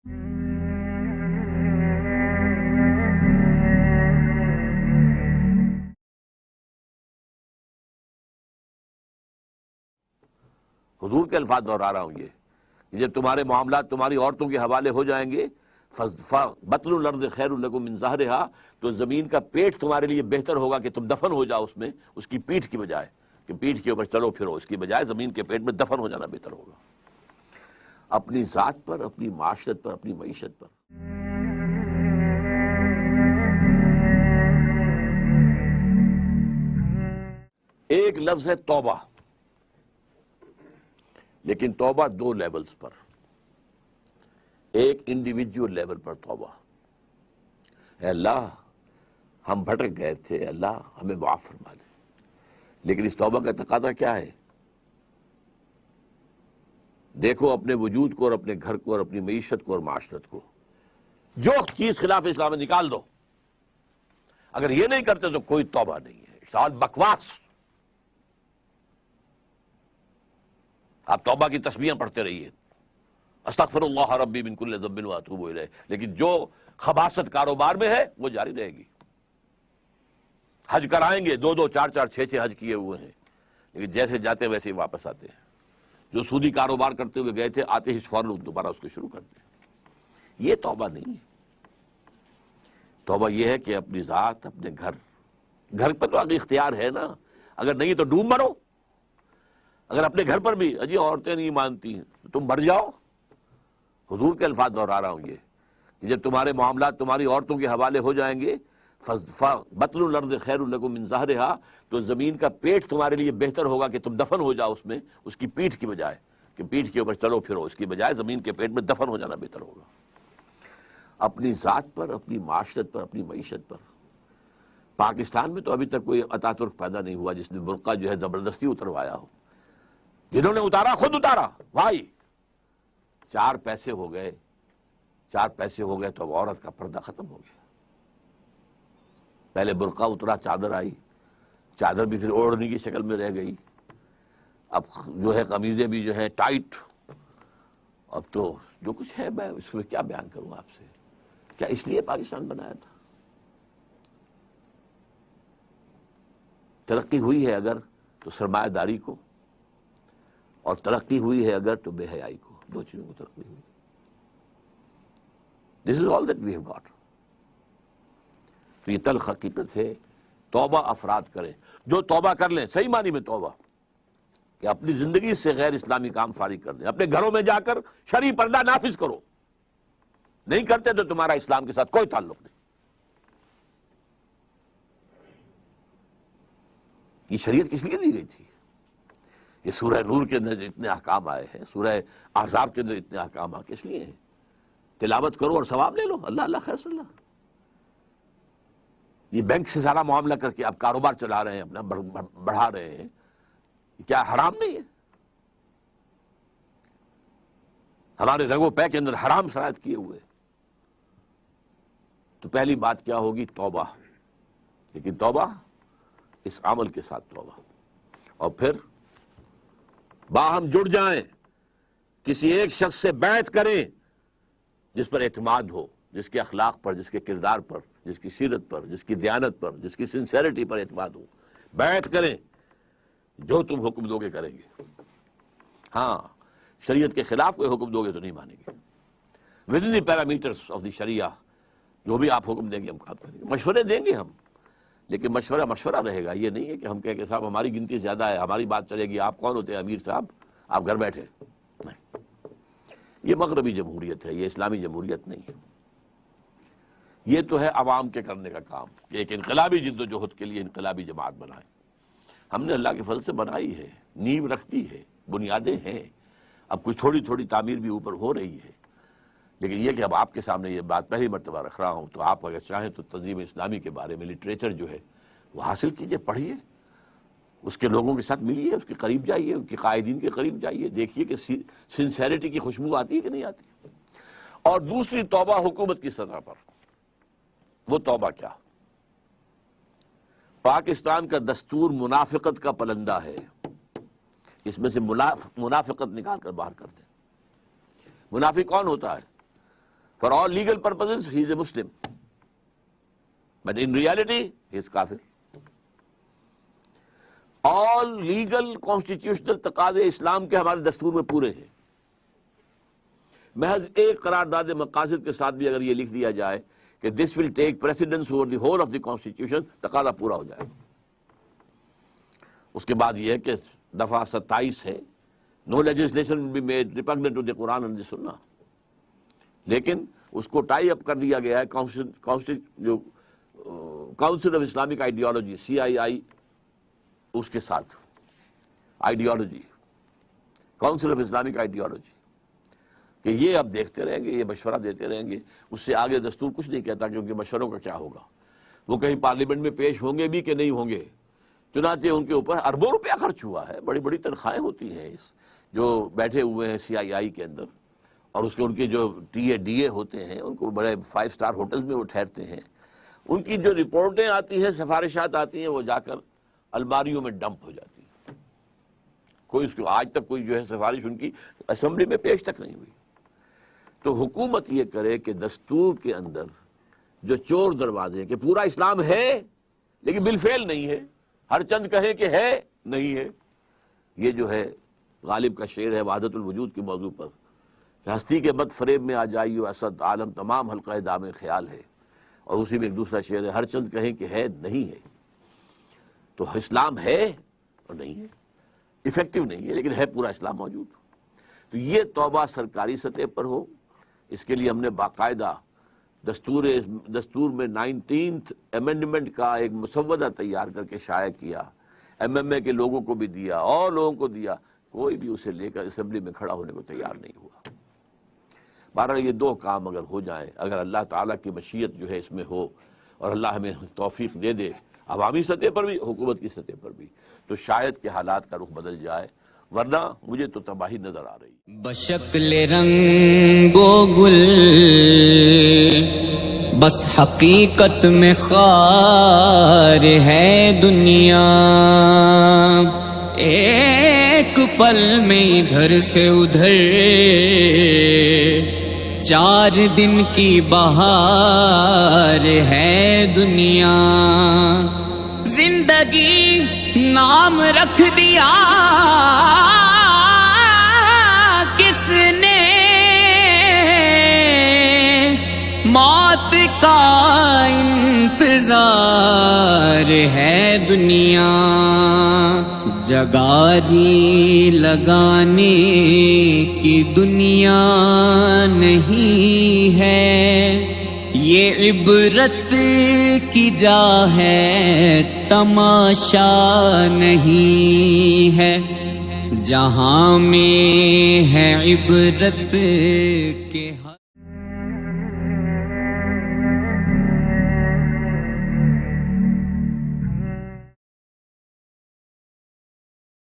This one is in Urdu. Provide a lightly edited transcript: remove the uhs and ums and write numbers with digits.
حضور کے الفاظ دہرا رہا ہوں یہ کہ جب تمہارے معاملات تمہاری عورتوں کے حوالے ہو جائیں گے، بطن الارض خیر لکم من ظہرہا، تو زمین کا پیٹ تمہارے لیے بہتر ہوگا کہ تم دفن ہو جاؤ اس میں، اس کی پیٹھ کی بجائے کہ پیٹھ کے اوپر چلو پھرو، اس کی بجائے زمین کے پیٹ میں دفن ہو جانا بہتر ہوگا، اپنی ذات پر، اپنی معاشرت پر، اپنی معیشت پر۔ ایک لفظ ہے توبہ، لیکن توبہ دو لیولز پر، ایک انڈیویجول لیول پر توبہ، اے اللہ ہم بھٹک گئے تھے، اللہ ہمیں معاف فرما دے، لیکن اس توبہ کا تقاضا کیا ہے؟ دیکھو اپنے وجود کو اور اپنے گھر کو اور اپنی معیشت کو اور معاشرت کو، جو چیز خلاف اسلام ہے نکال دو، اگر یہ نہیں کرتے تو کوئی توبہ نہیں ہے، سال بکواس۔ آپ توبہ کی تسبیحیں پڑھتے رہیے، استغفر اللہ ربی من کل ذنب واتوب الیہ، لیکن جو خباثت کاروبار میں ہے وہ جاری رہے گی۔ حج کرائیں گے، دو چار چھ حج کیے ہوئے ہیں، لیکن جیسے جاتے ویسے ہی واپس آتے ہیں۔ جو سودی کاروبار کرتے ہوئے گئے تھے، آتے ہی فوراً دوبارہ اس کو شروع کرتے ہیں۔ یہ توبہ نہیں ہے۔ توبہ یہ ہے کہ اپنی ذات، اپنے گھر پر تو آگے اختیار ہے نا، اگر نہیں تو ڈوب مرو۔ اگر اپنے گھر پر بھی اجی عورتیں نہیں مانتی ہیں تو تم مر جاؤ۔ حضور کے الفاظ دہرا رہا ہوں یہ کہ جب تمہارے معاملات تمہاری عورتوں کے حوالے ہو جائیں گے، بطن الارض خیر لکم من ظہرہا، تو زمین کا پیٹ تمہارے لیے بہتر ہوگا کہ تم دفن ہو جاؤ اس میں، اس کی پیٹھ کی بجائے کہ پیٹھ کے اوپر چلو پھرو، اس کی بجائے زمین کے پیٹ میں دفن ہو جانا بہتر ہوگا، اپنی ذات پر، اپنی معاشرت پر، اپنی معیشت پر۔ پاکستان میں تو ابھی تک کوئی اتا ترک پیدا نہیں ہوا جس نے برقع جو ہے زبردستی اتروایا ہو۔ جنہوں نے اتارا خود اتارا، بھائی چار پیسے ہو گئے تو اب عورت کا پردہ ختم ہو گیا۔ پہلے برقع اترا، چادر آئی، چادر بھی پھر اوڑھنے کی شکل میں رہ گئی، اب جو ہے قمیضیں بھی جو ہے ٹائٹ، اب تو جو کچھ ہے میں اس میں کیا بیان کروں آپ سے۔ کیا اس لیے پاکستان بنایا تھا؟ ترقی ہوئی ہے اگر تو سرمایہ داری کو، اور ترقی ہوئی ہے اگر تو بے حیائی کو، دو چیزوں کو ترقی ہوئی۔ This is all that we have got۔ تو یہ تلخ حقیقت ہے۔ توبہ افراد کریں، جو توبہ کر لیں، صحیح معنی میں توبہ، کہ اپنی زندگی سے غیر اسلامی کام فارغ کر دیں، اپنے گھروں میں جا کر شرعی پردہ نافذ کرو۔ نہیں کرتے تو تمہارا اسلام کے ساتھ کوئی تعلق نہیں۔ یہ شریعت کس لیے دی گئی تھی؟ یہ سورہ نور کے اندر اتنے احکام آئے ہیں، سورہ احزاب کے اندر اتنے احکام آئے، کس لیے ہیں؟ تلاوت کرو اور ثواب لے لو، اللہ اللہ خیر صلی اللہ۔ یہ بینک سے سارا معاملہ کر کے آپ کاروبار چلا رہے ہیں، اپنا بڑھا رہے ہیں، کیا حرام نہیں ہے؟ ہمارے رگو پے کے اندر حرام شرائط کیے ہوئے۔ تو پہلی بات کیا ہوگی؟ توبہ، لیکن توبہ اس عمل کے ساتھ توبہ، اور پھر باہم جڑ جائیں، کسی ایک شخص سے بیعت کریں جس پر اعتماد ہو، جس کے اخلاق پر، جس کے کردار پر، جس کی سیرت پر، جس کی دیانت پر، جس کی سنسیریٹی پر اعتماد ہو، بیعت کریں، جو تم حکم دو گے کریں گے۔ ہاں شریعت کے خلاف کوئی حکم دو گے تو نہیں مانیں گے۔ Within the parameters of the شریعہ جو بھی آپ حکم دیں گے ہم کام کریں گے، مشورے دیں گے ہم، لیکن مشورہ رہے گا، یہ نہیں ہے کہ ہم کہیں کہ صاحب ہماری گنتی زیادہ ہے، ہماری بات چلے گی، آپ کون ہوتے ہیں امیر صاحب، آپ گھر بیٹھے۔ نہیں، یہ مغربی جمہوریت ہے، یہ اسلامی جمہوریت نہیں ہے۔ یہ تو ہے عوام کے کرنے کا کام کہ ایک انقلابی جد و جہد کے لیے انقلابی جماعت بنائیں۔ ہم نے اللہ کے فضل سے بنائی ہے، نیو رکھتی ہے، بنیادیں ہیں، اب کچھ تھوڑی تھوڑی تعمیر بھی اوپر ہو رہی ہے، لیکن یہ کہ اب آپ کے سامنے یہ بات پہلی مرتبہ رکھ رہا ہوں، تو آپ اگر چاہیں تو تنظیم اسلامی کے بارے میں لٹریچر جو ہے وہ حاصل کیجئے، پڑھیے، اس کے لوگوں کے ساتھ ملیے، اس کے قریب جائیے، ان کے قائدین کے قریب جائیے، دیکھیے کہ سنسیریٹی کی خوشبو آتی ہے کہ نہیں آتی۔ اور دوسری توبہ حکومت کی سطح پر، وہ توبہ کیا؟ پاکستان کا دستور منافقت کا پلندہ ہے، اس میں سے منافقت نکال کر باہر کر دیں۔ منافق کون ہوتا ہے؟ For all legal purposes, he is a Muslim. But in reality, he is kafir. All legal constitutional تقاضے اسلام کے ہمارے دستور میں پورے ہیں. محض ایک قرارداد مقاصد کے ساتھ بھی اگر یہ لکھ دیا جائے کہ this will take precedence over the whole of the constitution, تقاضا پورا ہو جائے. اس کے بعد یہ ہے کہ دفعہ 27 ہے, no legislation will be made repugnant to the Quran and the Sunnah. لیکن اس کو ٹائی اپ کر دیا گیا ہے council of Islamic ideology CII اس کے ساتھ. Ideology, council of Islamic ideology, کہ یہ اب دیکھتے رہیں گے, یہ مشورہ دیتے رہیں گے. اس سے آگے دستور کچھ نہیں کہتا کیونکہ مشوروں کا کیا ہوگا, وہ کہیں پارلیمنٹ میں پیش ہوں گے بھی کہ نہیں ہوں گے. چنانچہ ان کے اوپر اربوں روپیہ خرچ ہوا ہے, بڑی بڑی تنخواہیں ہوتی ہیں جو بیٹھے ہوئے ہیں CII کے اندر, اور اس کے ان کے جو DA ہوتے ہیں ان کو بڑے 5 اسٹار ہوٹلز میں وہ ٹھہرتے ہیں. ان کی جو رپورٹیں آتی ہیں, سفارشات آتی ہیں, وہ جا کر الماریوں میں ڈمپ ہو جاتی ہیں. کوئی اس کو آج تک کوئی جو ہے سفارش ان کی اسمبلی میں پیش تک نہیں ہوئی. تو حکومت یہ کرے کہ دستور کے اندر جو چور دروازے کہ پورا اسلام ہے لیکن بالفعل نہیں ہے, ہر چند کہیں کہ ہے نہیں ہے. یہ جو ہے غالب کا شعر ہے وحدت الوجود کے موضوع پر, کہ ہستی کے بد فریب میں آ جائیو اسد عالم تمام حلقہ دام خیال ہے. اور اسی میں ایک دوسرا شعر ہے, ہر چند کہیں کہ ہے نہیں ہے. تو اسلام ہے اور نہیں ہے, ایفیکٹو نہیں ہے, لیکن ہے پورا اسلام موجود. تو یہ توبہ سرکاری سطح پر ہو, اس کے لیے ہم نے باقاعدہ دستور میں 19th امینڈمنٹ کا ایک مسودہ تیار کر کے شائع کیا. MMA کے لوگوں کو بھی دیا, اور لوگوں کو دیا, کوئی بھی اسے لے کر اسمبلی میں کھڑا ہونے کو تیار نہیں ہوا. بہرحال یہ 2 کام اگر ہو جائیں, اگر اللہ تعالیٰ کی مشیت جو ہے اس میں ہو, اور اللہ ہمیں توفیق دے دے عوامی سطح پر بھی, حکومت کی سطح پر بھی, تو شاید کہ حالات کا رخ بدل جائے. ورنہ مجھے تو تباہی نظر آ رہی. بشکل رنگ و گل بس حقیقت میں خار ہے دنیا, ایک پل میں ادھر سے ادھر 4 دن کی بہار ہے دنیا. زندگی نام رکھ دیا کس نے, موت کا انتظار ہے دنیا. جگاری لگانے کی دنیا نہیں ہے, یہ عبرت کی جا ہے تماشا نہیں ہے. جہاں میں ہے عبرت کے